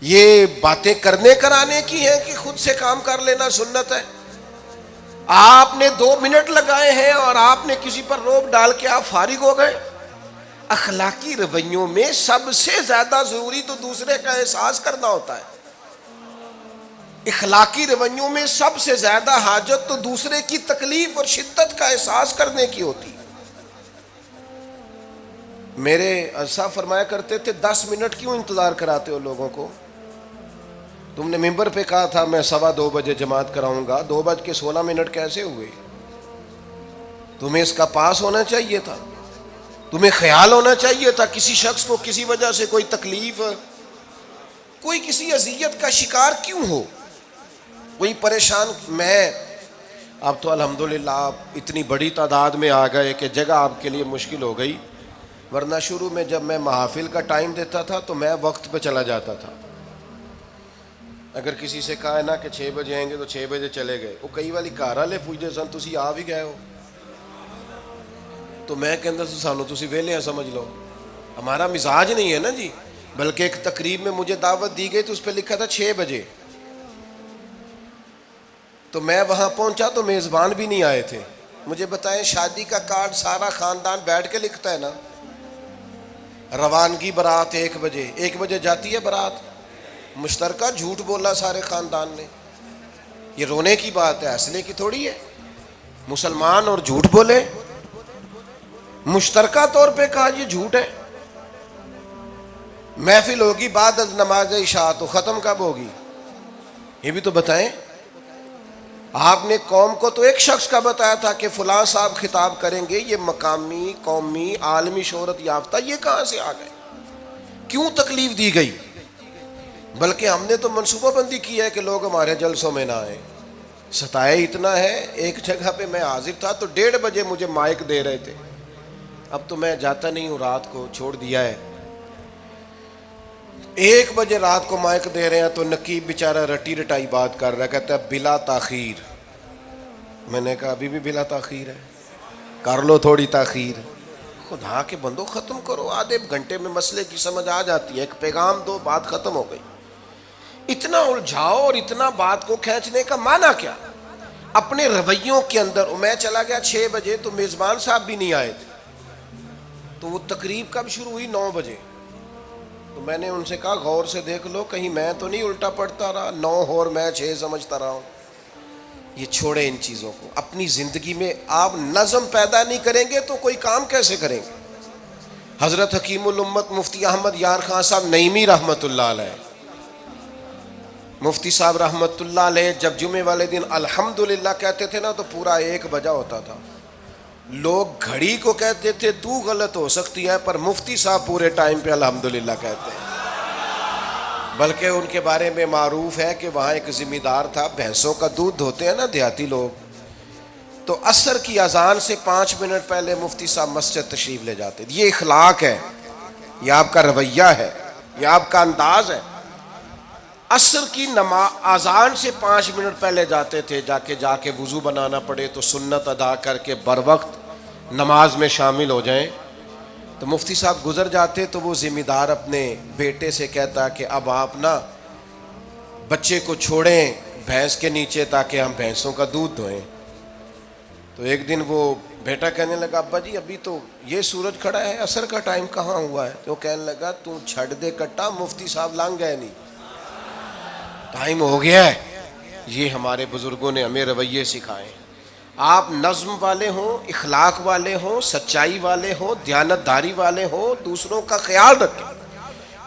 یہ باتیں کرنے کرانے کی ہیں کہ خود سے کام کر لینا سنت ہے؟ آپ نے 2 منٹ لگائے ہیں اور آپ نے کسی پر روب ڈال کے آپ فارغ ہو گئے۔ اخلاقی رویوں میں سب سے زیادہ ضروری تو دوسرے کا احساس کرنا ہوتا ہے۔ اخلاقی رویوں میں سب سے زیادہ حاجت تو دوسرے کی تکلیف اور شدت کا احساس کرنے کی ہوتی ہے۔ میرے صاحب فرمایا کرتے تھے 10 منٹ کیوں انتظار کراتے ہو لوگوں کو؟ تم نے ممبر پہ کہا تھا میں 2:15 بجے جماعت کراؤں گا، 2:16 کیسے ہوئے؟ تمہیں اس کا پاس ہونا چاہیے تھا، تمہیں خیال ہونا چاہیے تھا کسی شخص کو کسی وجہ سے کوئی تکلیف، کوئی کسی اذیت کا شکار کیوں ہو، کوئی پریشان۔ میں اب تو الحمدللہ آپ اتنی بڑی تعداد میں آ گئے کہ جگہ آپ کے لیے مشکل ہو گئی، ورنہ شروع میں جب میں محافل کا ٹائم دیتا تھا تو میں وقت پہ چلا جاتا تھا۔ اگر کسی سے کہا ہے نا کہ 6 بجے آئیں گے تو 6 بجے چلے گئے، وہ کئی والی گھر والے پوچھتے سن تسی آ بھی گئے ہو، تو میں کہتا سانو تسی ویلے ہیں سمجھ لو۔ ہمارا مزاج نہیں ہے نا جی، بلکہ ایک تقریب میں مجھے دعوت دی گئی تو اس پہ لکھا تھا 6 بجے، تو میں وہاں پہنچا تو میزبان بھی نہیں آئے تھے۔ مجھے بتائیں شادی کا کارڈ سارا خاندان بیٹھ کے لکھتا ہے نا، روانگی برات 1 بجے جاتی ہے برات، مشترکہ جھوٹ بولا سارے خاندان نے، یہ رونے کی بات ہے، ہنسنے کی تھوڑی ہے۔ مسلمان اور جھوٹ بولے، مشترکہ طور پہ کہا یہ جھوٹ ہے۔ محفل ہوگی بعد از نماز عشاء، تو ختم کب ہوگی یہ بھی تو بتائیں۔ آپ نے قوم کو تو ایک شخص کا بتایا تھا کہ فلاں صاحب خطاب کریں گے، یہ مقامی قومی عالمی شہرت یافتہ، یہ کہاں سے آ گئے؟ کیوں تکلیف دی گئی؟ بلکہ ہم نے تو منصوبہ بندی کی ہے کہ لوگ ہمارے جلسوں میں نہ آئیں۔ ستائے اتنا ہے، ایک جگہ پہ میں حاضر تھا تو 1:30 بجے مجھے مائک دے رہے تھے، اب تو میں جاتا نہیں ہوں، رات کو چھوڑ دیا ہے۔ 1 بجے رات کو مائک دے رہے ہیں تو نقیب بیچارہ رٹی رٹائی بات کر رہا ہے، کہتا ہے بلا تاخیر۔ میں نے کہا ابھی بھی بلا تاخیر ہے، کر لو تھوڑی تاخیر۔ خدا کے بندو ختم کرو، آدھے گھنٹے میں مسئلے کی سمجھ آ جاتی ہے، ایک پیغام دو، بات ختم ہو گئی۔ اتنا الجھاؤ اور اتنا بات کو کھینچنے کا معنی کیا؟ اپنے رویوں کے اندر، میں چلا گیا 6 بجے تو میزبان صاحب بھی نہیں آئے تھے، تو وہ تقریب کب شروع ہوئی؟ 9 بجے۔ تو میں نے ان سے کہا غور سے دیکھ لو کہیں میں تو نہیں الٹا پڑتا رہا، 9 اور میں 6 سمجھتا رہا ہوں۔ یہ چھوڑے ان چیزوں کو، اپنی زندگی میں آپ نظم پیدا نہیں کریں گے تو کوئی کام کیسے کریں گے؟ حضرت حکیم الامت مفتی احمد یار خان صاحب نعیمی رحمۃ اللہ علیہ، مفتی صاحب رحمۃ اللہ علیہ جب جمعے والے دن الحمدللہ کہتے تھے نا تو پورا 1 بجا ہوتا تھا۔ لوگ گھڑی کو کہتے تھے تو غلط ہو سکتی ہے، پر مفتی صاحب پورے ٹائم پہ الحمدللہ کہتے ہیں۔ بلکہ ان کے بارے میں معروف ہے کہ وہاں ایک ذمہ دار تھا، بھینسوں کا دودھ دھوتے ہیں نا دیہاتی لوگ، تو عصر کی اذان سے 5 منٹ پہلے مفتی صاحب مسجد تشریف لے جاتے۔ یہ اخلاق ہے، یہ آپ کا رویہ ہے، یہ آپ کا انداز ہے۔ عصر کی اذان سے 5 منٹ پہلے جاتے تھے، جا کے وضو بنانا پڑے تو سنت ادا کر کے بر وقت نماز میں شامل ہو جائیں۔ تو مفتی صاحب گزر جاتے تو وہ ذمہ دار اپنے بیٹے سے کہتا کہ اب آپ نا بچے کو چھوڑیں بھینس کے نیچے تاکہ ہم بھینسوں کا دودھ دھوئیں۔ تو ایک دن وہ بیٹا کہنے لگا ابا جی ابھی تو یہ سورج کھڑا ہے، عصر کا ٹائم کہاں ہوا ہے؟ تو وہ کہنے لگا تو چھڑ دے کٹا، مفتی صاحب لنگ گئے نہیں، ٹائم ہو گیا ہے۔ یہ ہمارے بزرگوں نے ہمیں رویے سکھائے۔ آپ نظم والے ہوں، اخلاق والے ہوں، سچائی والے ہوں، دیانت داری والے ہوں، دوسروں کا خیال رکھیں،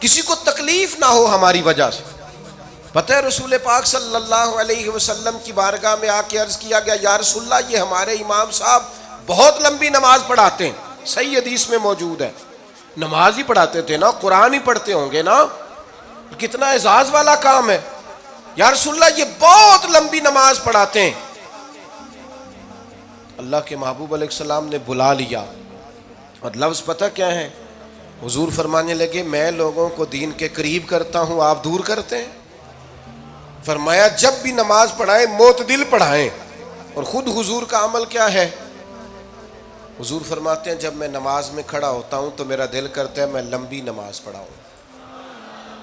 کسی کو تکلیف نہ ہو ہماری وجہ سے۔ پتہ ہے رسول پاک صلی اللہ علیہ وسلم کی بارگاہ میں آ کے عرض کیا گیا یا رسول اللہ یہ ہمارے امام صاحب بہت لمبی نماز پڑھاتے ہیں، صحیح حدیث میں موجود ہے، نماز ہی پڑھاتے تھے نا، قرآن ہی پڑھتے ہوں گے نا، کتنا اعزاز والا کام ہے۔ یا رسول اللہ یہ بہت لمبی نماز پڑھاتے ہیں۔ اللہ کے محبوب علیہ السلام نے بلا لیا، اور لفظ پتہ کیا ہے؟ حضور فرمانے لگے میں لوگوں کو دین کے قریب کرتا ہوں، آپ دور کرتے ہیں۔ فرمایا جب بھی نماز پڑھائیں معتدل پڑھائیں، اور خود حضور کا عمل کیا ہے؟ حضور فرماتے ہیں جب میں نماز میں کھڑا ہوتا ہوں تو میرا دل کرتا ہے میں لمبی نماز پڑھاؤں،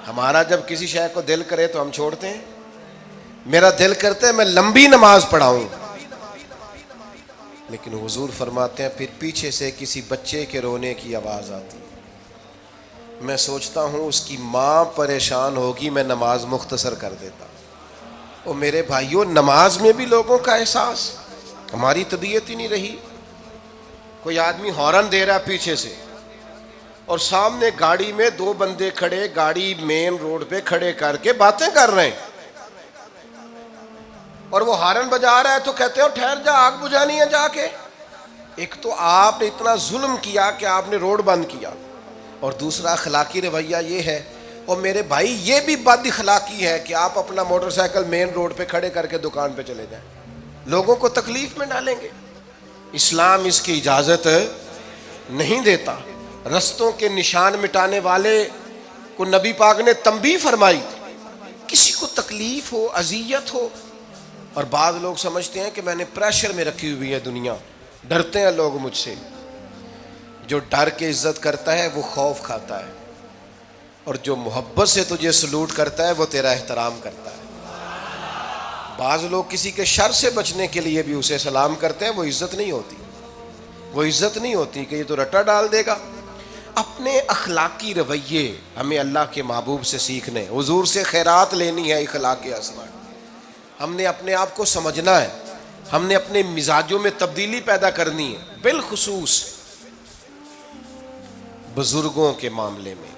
ہمارا جب کسی شے کو دل کرے تو ہم چھوڑتے ہیں. میرا دل کرتا ہے میں لمبی نماز پڑھاؤں، لیکن حضور فرماتے ہیں پھر پیچھے سے کسی بچے کے رونے کی آواز آتی، میں سوچتا ہوں اس کی ماں پریشان ہوگی، میں نماز مختصر کر دیتا. اور میرے بھائیوں، نماز میں بھی لوگوں کا احساس، ہماری طبیعت ہی نہیں رہی. کوئی آدمی ہارن دے رہا ہے پیچھے سے، اور سامنے گاڑی میں دو بندے کھڑے، گاڑی مین روڈ پہ کھڑے کر کے باتیں کر رہے ہیں، اور وہ ہارن بجا رہا ہے تو کہتے ہیں ٹھہر جا، آگ بجھانی ہے جا کے. ایک تو آپ نے اتنا ظلم کیا کہ آپ نے روڈ بند کیا، اور دوسرا اخلاقی رویہ یہ ہے. اور میرے بھائی یہ بھی بد اخلاقی ہے کہ آپ اپنا موٹر سائیکل مین روڈ پہ کھڑے کر کے دکان پہ چلے جائیں، لوگوں کو تکلیف میں ڈالیں گے. اسلام اس کی اجازت نہیں دیتا. رستوں کے نشان مٹانے والے کو نبی پاک نے تنبیہ فرمائی. کسی کو تکلیف ہو، اذیت ہو، اور بعض لوگ سمجھتے ہیں کہ میں نے پریشر میں رکھی ہوئی ہے دنیا، ڈرتے ہیں لوگ مجھ سے. جو ڈر کے عزت کرتا ہے وہ خوف کھاتا ہے، اور جو محبت سے تجھے سلوٹ کرتا ہے وہ تیرا احترام کرتا ہے. بعض لوگ کسی کے شر سے بچنے کے لیے بھی اسے سلام کرتے ہیں، وہ عزت نہیں ہوتی، وہ عزت نہیں ہوتی کہ یہ تو رٹا ڈال دے گا. اپنے اخلاقی رویے ہمیں اللہ کے محبوب سے سیکھنے، حضور سے خیرات لینی ہے. اخلاق اسما ہم نے اپنے آپ کو سمجھنا ہے، ہم نے اپنے مزاجوں میں تبدیلی پیدا کرنی ہے، بالخصوص بزرگوں کے معاملے میں،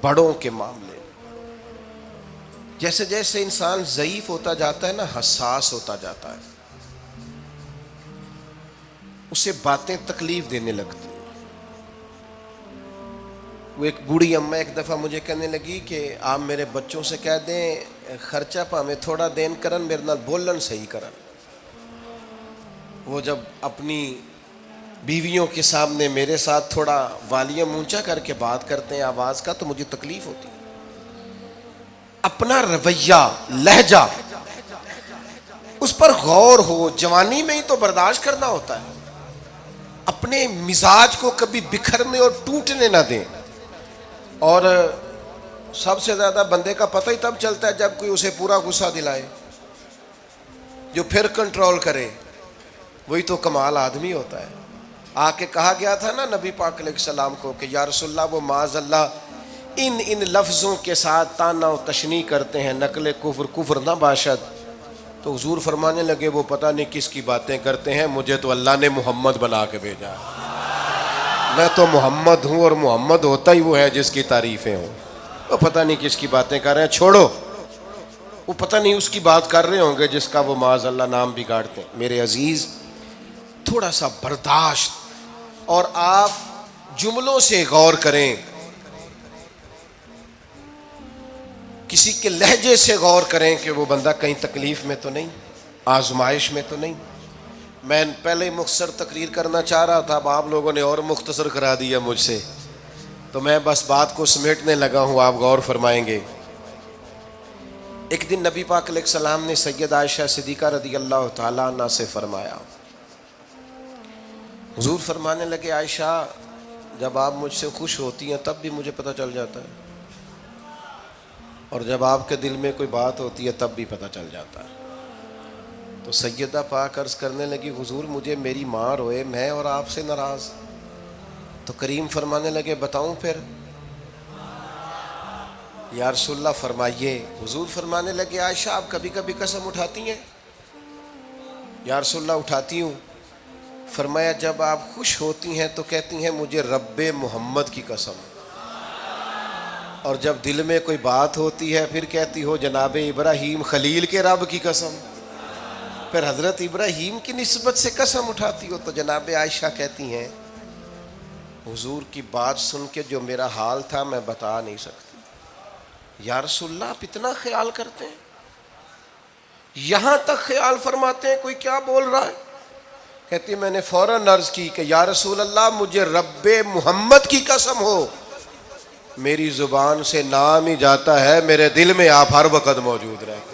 بڑوں کے معاملے میں. جیسے جیسے انسان ضعیف ہوتا جاتا ہے نا، حساس ہوتا جاتا ہے، اسے باتیں تکلیف دینے لگتی ہیں. وہ ایک بوڑھی اماں ایک دفعہ مجھے کہنے لگی کہ آپ میرے بچوں سے کہہ دیں خرچہ پامیں تھوڑا دین کرن، میرے نال بولن صحیح کرن. وہ جب اپنی بیویوں کے سامنے میرے ساتھ تھوڑا والیوم اونچا کر کے بات کرتے ہیں آواز کا، تو مجھے تکلیف ہوتی. اپنا رویہ، لہجہ، اس پر غور ہو. جوانی میں ہی تو برداشت کرنا ہوتا ہے. اپنے مزاج کو کبھی بکھرنے اور ٹوٹنے نہ دیں. اور سب سے زیادہ بندے کا پتہ ہی تب چلتا ہے جب کوئی اسے پورا غصہ دلائے، جو پھر کنٹرول کرے، وہی تو کمال آدمی ہوتا ہے. آ کے کہا گیا تھا نا نبی پاک علیہ السلام کو کہ یا رسول اللہ، وہ معاذ اللہ ان لفظوں کے ساتھ تانا و تشنیع کرتے ہیں، نقل کفر، کفر نہ باشد. تو حضور فرمانے لگے وہ پتہ نہیں کس کی باتیں کرتے ہیں، مجھے تو اللہ نے محمد بنا کے بھیجا. میں تو محمد ہوں، اور محمد ہوتا ہی وہ ہے جس کی تعریفیں ہوں. وہ پتہ نہیں کس کی باتیں کر رہے ہیں، چھوڑو. وہ پتہ نہیں اس کی بات کر رہے ہوں گے جس کا وہ معاذ اللہ نام بگاڑتے ہیں. میرے عزیز، تھوڑا سا برداشت، اور آپ جملوں سے غور کریں، کسی کے لہجے سے غور کریں کہ وہ بندہ کہیں تکلیف میں تو نہیں، آزمائش میں تو نہیں. میں پہلے ہی مختصر تقریر کرنا چاہ رہا تھا، اب آپ لوگوں نے اور مختصر کرا دیا مجھ سے، تو میں بس بات کو سمیٹنے لگا ہوں، آپ غور فرمائیں گے. ایک دن نبی پاک علیہ السلام نے سید عائشہ صدیقہ رضی اللہ تعالیٰ عنہ سے فرمایا. حضور فرمانے لگے عائشہ، جب آپ مجھ سے خوش ہوتی ہیں تب بھی مجھے پتہ چل جاتا ہے، اور جب آپ کے دل میں کوئی بات ہوتی ہے تب بھی پتہ چل جاتا ہے. تو سیدہ پاک عرض کرنے لگی حضور مجھے میری ماں روئے، میں اور آپ سے ناراض. تو کریم فرمانے لگے بتاؤں پھر؟ یا رسول اللہ فرمائیے. حضور فرمانے لگے عائشہ آپ کبھی کبھی قسم اٹھاتی ہیں؟ یا رسول اللہ اٹھاتی ہوں. فرمایا جب آپ خوش ہوتی ہیں تو کہتی ہیں مجھے رب محمد کی قسم، اور جب دل میں کوئی بات ہوتی ہے پھر کہتی ہو جناب ابراہیم خلیل کے رب کی قسم. پھر حضرت ابراہیم کی نسبت سے قسم اٹھاتی ہو. تو جناب عائشہ کہتی ہیں حضور کی بات سن کے جو میرا حال تھا میں بتا نہیں سکتی. یا رسول اللہ آپ اتنا خیال کرتے ہیں؟ یہاں تک خیال فرماتے ہیں کوئی کیا بول رہا ہے؟ کہتی میں نے فوراً عرض کی کہ یا رسول اللہ مجھے رب محمد کی قسم ہو، میری زبان سے نام ہی جاتا ہے، میرے دل میں آپ ہر وقت موجود رہتے.